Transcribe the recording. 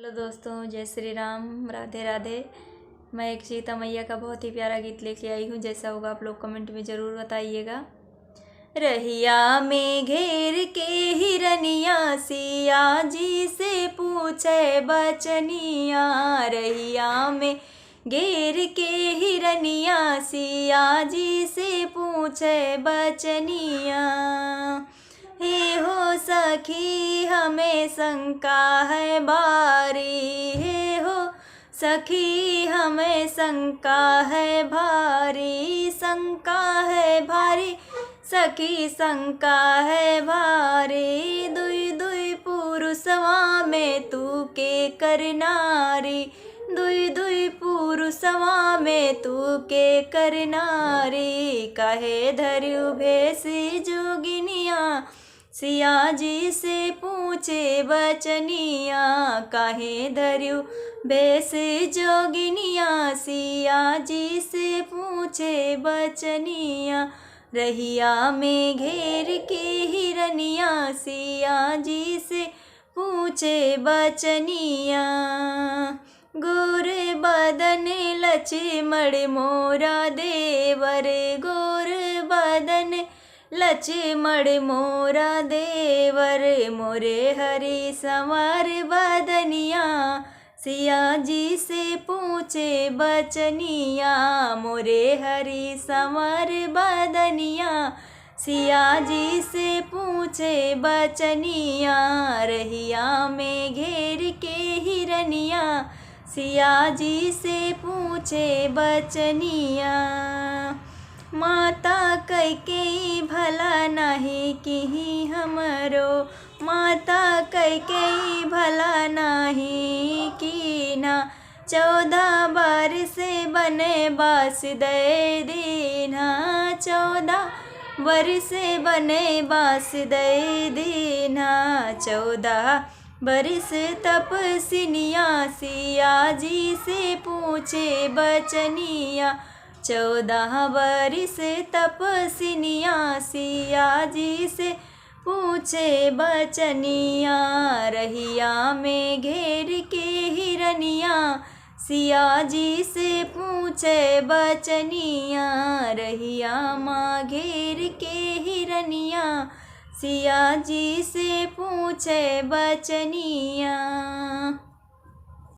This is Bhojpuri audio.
हेलो दोस्तों, जय श्री राम, राधे राधे। मैं एक सीता मैया का बहुत ही प्यारा गीत लेके आई हूँ। जैसा होगा आप लोग कमेंट में ज़रूर बताइएगा। रहिया में घेर के हिरनिया सिया जी से पूछे बचनिया। रहिया में घेर के हिरनिया सिया जी से पूछे बचनिया। हे हो सखी हमें शंका है भारी, हे हो सखी हमें शंका है भारी, शंका है भारी सखी शंका है भारी। दुई दुई पुरुषवा में तू के करनारी, दुई दुई पुरुषवा में तू के करनारी। कहे धर्यु भेसी जोगिनिया सिया जी से पूछे बचनिया। काहे धर्यु भेस जोगिनिया सिया जी से पूछे बचनिया। रहिया में घेर के हिरनिया सिया जी से पूछे बचनिया। गोरे बदन लक्ष्मण मोरा देवर, गोरे बदन लक्ष्मण मोरा देवर। मोरे हरि संवर बदनिया सिया जी से पूछे बचनिया। मोरे हरि संवर बदनिया सिया जी से पूछे बचनिया। रहिया में घेर के हिरनिया सिया जी से पूछे बचनिया। माता कैकेयी भला नहीं की हमरो, माता कैकेयी भला नहीं की ना। 14 बरस बने बास दे दीना, 14 बरस बने बास दे दीना। 14 बरस तपस्विनिया सिया जी से पूछे बचनिया। 14 बरस तपस्विनिया सिया जी से पूछे बचनिया। रहिया में घेर के हिरनिया सिया जी से पूछे बचनिया। रहिया माँ घेर के हिरनिया सिया जी से पूछे बचनिया।